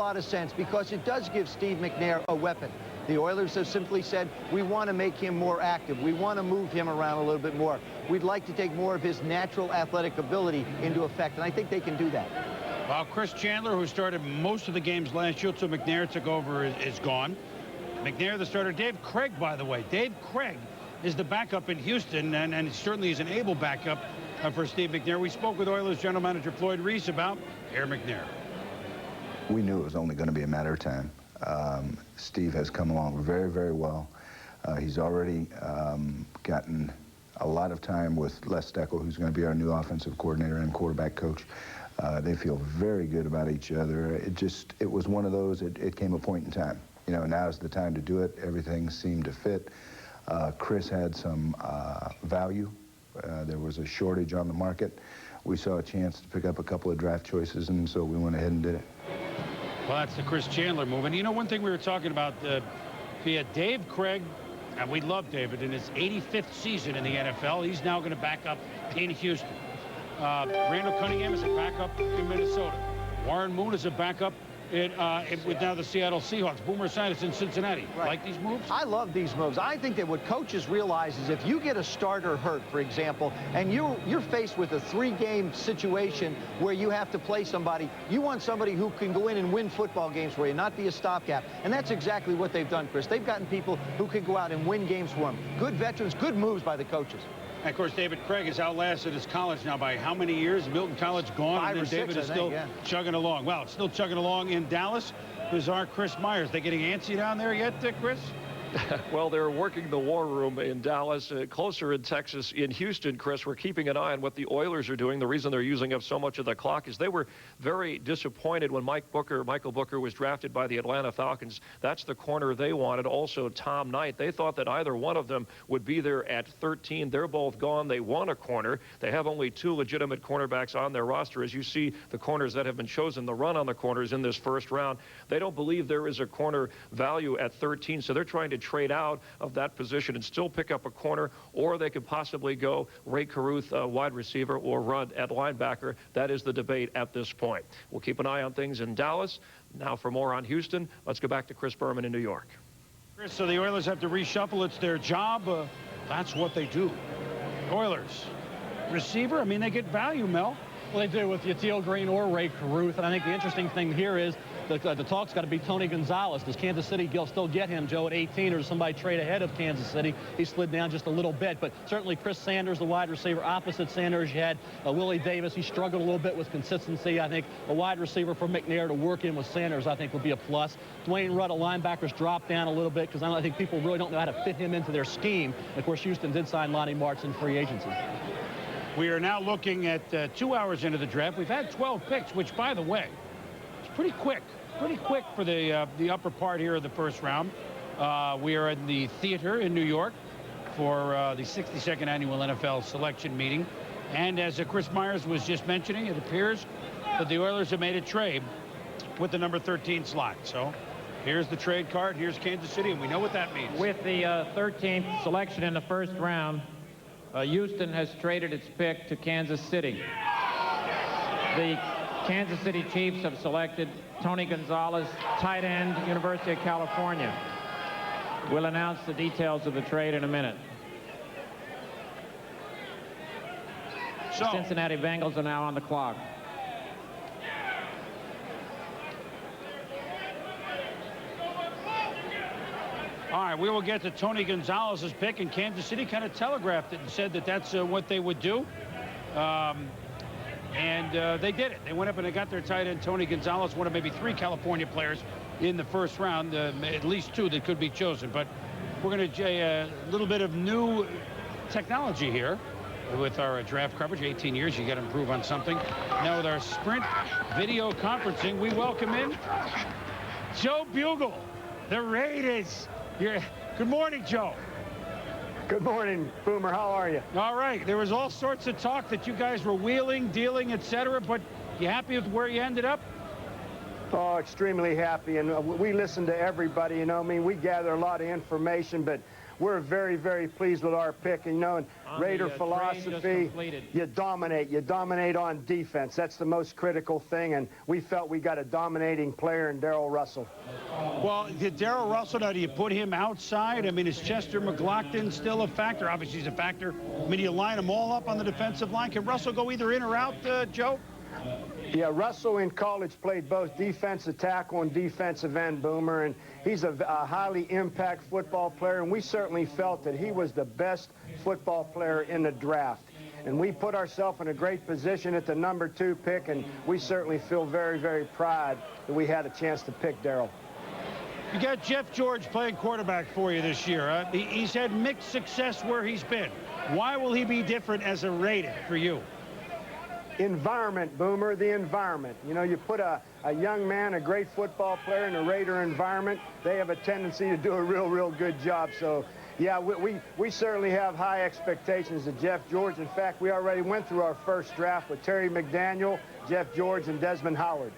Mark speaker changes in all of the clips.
Speaker 1: lot of sense because it does give Steve McNair a weapon. The Oilers have simply said, we want to make him more active. We want to move him around a little bit more. We'd like to take more of his natural athletic ability into effect, and I think they can do that.
Speaker 2: Well, Chris Chandler, who started most of the games last year, so McNair took over, is gone. McNair, the starter. Dave Craig, by the way. Dave Craig is the backup in Houston, and certainly is an able backup for Steve McNair. We spoke with Oilers general manager Floyd Reese about Air McNair.
Speaker 3: We knew it was only going to be a matter of time. Steve has come along very, very well. He's already gotten a lot of time with Les Steckel, who's going to be our new offensive coordinator and quarterback coach. They feel very good about each other. It was one of those, it came a point in time. You know, now's the time to do it. Everything seemed to fit. Chris had some value. There was a shortage on the market. We saw a chance to pick up a couple of draft choices, and so we went ahead and did it.
Speaker 2: Well, that's the Chris Chandler move. And you know, one thing we were talking about via Dave Craig, and we love David, in his 85th season in the NFL. He's now going to back up in Houston. Randall Cunningham is a backup in Minnesota. Warren Moon is a backup with now the Seattle Seahawks. Boomer Esiason in Cincinnati. Right. Like these moves?
Speaker 1: I love these moves. I think that what coaches realize is if you get a starter hurt, for example, and you're faced with a 3-game situation where you have to play somebody, you want somebody who can go in and win football games for you, not be a stopgap. And that's exactly what they've done, Chris. They've gotten people who can go out and win games for them. Good veterans, good moves by the coaches.
Speaker 2: And of course, David Craig has outlasted his college now by how many years? Milton College gone,
Speaker 1: 5
Speaker 2: and then
Speaker 1: or 6,
Speaker 2: David is still chugging along. Well, it's still chugging along in Dallas. There's our Chris Myers. They getting antsy down there yet, Chris?
Speaker 4: Well, they're working the war room in Dallas, closer in Texas. In Houston, Chris, we're keeping an eye on what the Oilers are doing. The reason they're using up so much of the clock is they were very disappointed when Michael Booker was drafted by the Atlanta Falcons. That's the corner they wanted. Also, Tom Knight. They thought that either one of them would be there at 13. They're both gone. They want a corner. They have only 2 legitimate cornerbacks on their roster. As you see, the corners that have been chosen, the run on the corners in this first round, they don't believe there is a corner value at 13, so they're trying to trade out of that position and still pick up a corner, or they could possibly go Ray Caruth, wide receiver, or Rudd at linebacker. That is the debate at this point. We'll keep an eye on things in Dallas. Now for more on Houston, let's go back to Chris Berman in New York.
Speaker 2: Chris, so the Oilers have to reshuffle. It's their job. That's what they do. Oilers. Receiver, I mean, they get value, Mel.
Speaker 5: Well, they do with Yatiel Green or Ray Caruth. And I think the interesting thing here is the talk's got to be Tony Gonzalez. Does Kansas City still get him, Joe, at 18, or does somebody trade ahead of Kansas City? He slid down just a little bit. But certainly Chris Sanders, the wide receiver, opposite Sanders, you had Willie Davis. He struggled a little bit with consistency. I think a wide receiver for McNair to work in with Sanders, I think, would be a plus. Dwayne Rudd, a linebacker's dropped down a little bit because I think people really don't know how to fit him into their scheme. And of course, Houston did sign Lonnie Martz in free agency.
Speaker 2: We are now looking at 2 hours into the draft. We've had 12 picks, which, by the way, is pretty quick. Pretty quick for the upper part here of the first round. We are in the theater in New York for the 62nd annual NFL selection meeting. And as Chris Myers was just mentioning, it appears that the Oilers have made a trade with the number 13 slot. So here's the trade card. Here's Kansas City, and we know what that means.
Speaker 6: With the 13th selection in the first round, Houston has traded its pick to Kansas City. The Kansas City Chiefs have selected Tony Gonzalez, tight end, University of California. We'll announce the details of the trade in a minute.
Speaker 2: So,
Speaker 6: the Cincinnati Bengals are now on the clock.
Speaker 2: All right, we will get to Tony Gonzalez's pick, and Kansas City kind of telegraphed it and said that that's what they would do. And they did it. They went up and they got their tight end, Tony Gonzalez, one of maybe 3 California players in the first round, at least 2 that could be chosen. But we're going to a little bit of new technology here with our draft coverage. 18 years, you got to improve on something. Now with our Sprint video conferencing, we welcome in Joe Bugle, the Raiders. Good morning, Joe.
Speaker 7: Good morning, Boomer. How are you?
Speaker 2: All right. There was all sorts of talk that you guys were wheeling, dealing, etc. But you happy with where you ended up?
Speaker 7: Oh, extremely happy. And we listen to everybody, you know. I mean, we gather a lot of information, but we're very, very pleased with our pick. And, you know, in Raider philosophy, you dominate on defense. That's the most critical thing, and we felt we got a dominating player in Darrell Russell.
Speaker 2: Well, did Darrell Russell, now do you put him outside? I mean, is Chester McLaughlin still a factor? Obviously, he's a factor. I mean, do you line them all up on the defensive line? Can Russell go either in or out, Joe?
Speaker 7: Yeah, Russell in college played both defensive tackle and defensive end, Boomer, and he's a highly impact football player, and we certainly felt that he was the best football player in the draft. And we put ourselves in a great position at the #2 pick, and we certainly feel very, very proud that we had a chance to pick Darrell.
Speaker 2: You got Jeff George playing quarterback for you this year. He's had mixed success where he's been. Why will he be different as a Raider for you?
Speaker 7: Environment, Boomer, the environment. You know, you put a young man, a great football player in a Raider environment, they have a tendency to do a real good job. So, yeah, we certainly have high expectations of Jeff George. In fact, we already went through our first draft with Terry McDaniel, Jeff George, and Desmond Howard.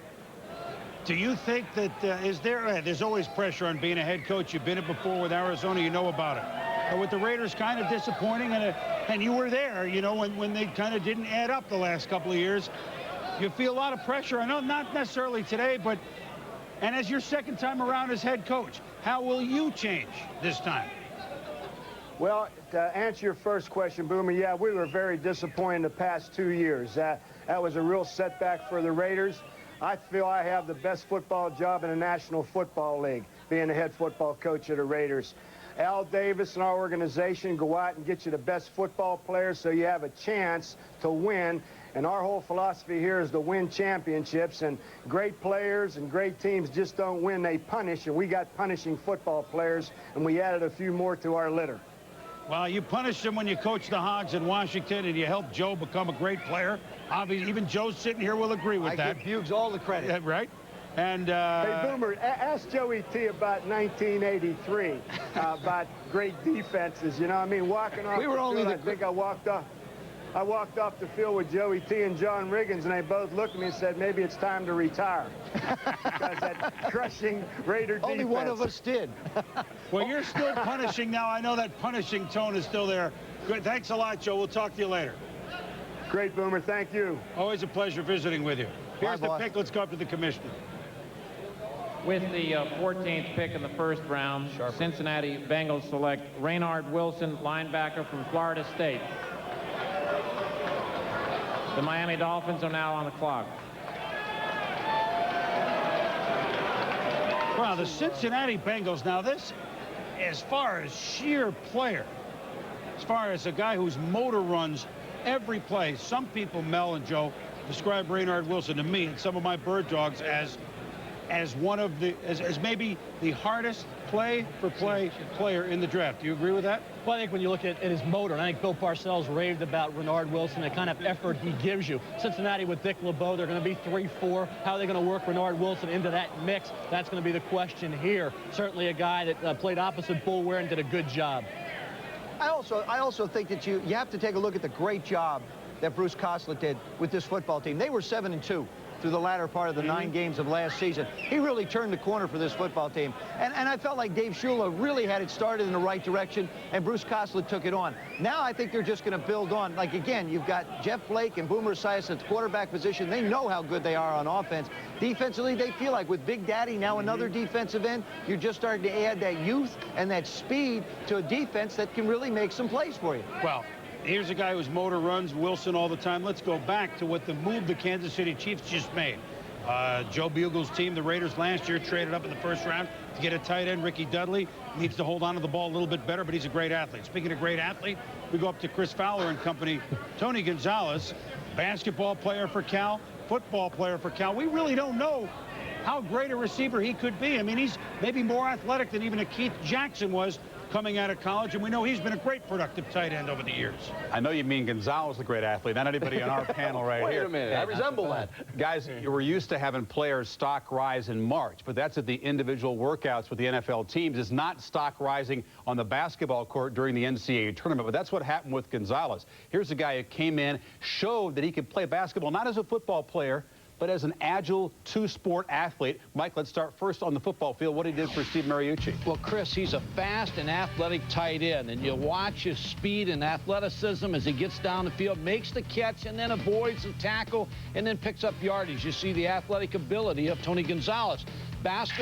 Speaker 2: Do you think that there's always pressure on being a head coach? You've been it before with Arizona. You know about it. With the Raiders, kind of disappointing, and you were there, you know, when they kind of didn't add up the last couple of years. You feel a lot of pressure. I know not necessarily today, but and as your second time around as head coach, how will you change this time?
Speaker 7: Well, to answer your first question, Boomer, yeah, we were very disappointed the past 2 years. That was a real setback for the Raiders. I feel I have the best football job in the National Football League, being the head football coach of the Raiders. Al Davis and our organization go out and get you the best football players so you have a chance to win. And our whole philosophy here is to win championships. And great players and great teams just don't win, they punish. And we got punishing football players, and we added a few more to our litter.
Speaker 2: Well, you punished him when you coached the Hogs in Washington, and you helped Joe become a great player. Obviously, even Joe sitting here will agree with that.
Speaker 1: I give Buggs all the credit.
Speaker 2: Yeah, right? And
Speaker 7: hey, Boomer, ask Joey T about 1983, about great defenses. You know, I mean, walking off I think I walked off the field with Joey T and John Riggins, and they both looked at me and said, maybe it's time to retire. Because that crushing Raider defense.
Speaker 1: Only one of us did.
Speaker 2: Well, you're still punishing now. I know that punishing tone is still there. Good. Thanks a lot, Joe. We'll talk to you later.
Speaker 7: Great, Boomer. Thank you.
Speaker 2: Always a pleasure visiting with you. Here's
Speaker 1: Bye,
Speaker 2: the
Speaker 1: boss.
Speaker 2: pick. Let's go up to the commissioner.
Speaker 6: With the 14th pick in the first round, Cincinnati Bengals select Raynard Wilson, linebacker from Florida State. The Miami Dolphins are now on the clock.
Speaker 2: Wow, the Cincinnati Bengals. Now this, as far as sheer player, as far as a guy whose motor runs every play, some people, Mel and Joe, describe Raynard Wilson to me and some of my bird dogs as one of the, as maybe the hardest play-for-play player in the draft. Do you agree with that?
Speaker 5: Well, I think when you look at his motor, and I think Bill Parcells raved about Raynard Wilson, the kind of effort he gives you. Cincinnati with Dick LeBeau, they're going to be 3-4. How are they going to work Raynard Wilson into that mix? That's going to be the question here. Certainly a guy that played opposite Bull Ware and did a good job.
Speaker 1: I also think that you have to take a look at the great job that Bruce Koslet did with this football team. They were 7-2 through the latter part of the 9 games of last season. He really turned the corner for this football team. And I felt like Dave Shula really had it started in the right direction, and Bruce Koslet took it on. Now I think they're just going to build on. Like, again, you've got Jeff Blake and Boomer Esiason at the quarterback position. They know how good they are on offense. Defensively, they feel like with Big Daddy, now another defensive end, you're just starting to add that youth and that speed to a defense that can really make some plays for you.
Speaker 2: Well, here's a guy whose motor runs Wilson all the time. Let's go back to what the move the Kansas City Chiefs just made. Joe Bugel's team, the Raiders, last year traded up in the first round to get a tight end. Ricky Dudley needs to hold on to the ball a little bit better, but he's a great athlete. Speaking of great athlete, we go up to Chris Fowler and company. Tony Gonzalez, basketball player for Cal, football player for Cal. We really don't know how great a receiver he could be. I mean, he's maybe more athletic than even a Keith Jackson was coming out of college, and we know he's been a great productive tight end over the years.
Speaker 8: I know you mean Gonzalez, the great athlete, not anybody on our panel right here.
Speaker 9: Wait a minute, I resemble that.
Speaker 8: Guys, we're used to having players stock rise in March, but that's at the individual workouts with the NFL teams. It's not stock rising on the basketball court during the NCAA tournament, but that's what happened with Gonzalez. Here's a guy who came in, showed that he could play basketball, not as a football player, but as an agile two-sport athlete. Mike, let's start first on the football field, what he did for Steve Mariucci.
Speaker 9: Well, Chris, he's a fast and athletic tight end, and you watch his speed and athleticism as he gets down the field, makes the catch, and then avoids the tackle, and then picks up yardage. You see the athletic ability of Tony Gonzalez. Basketball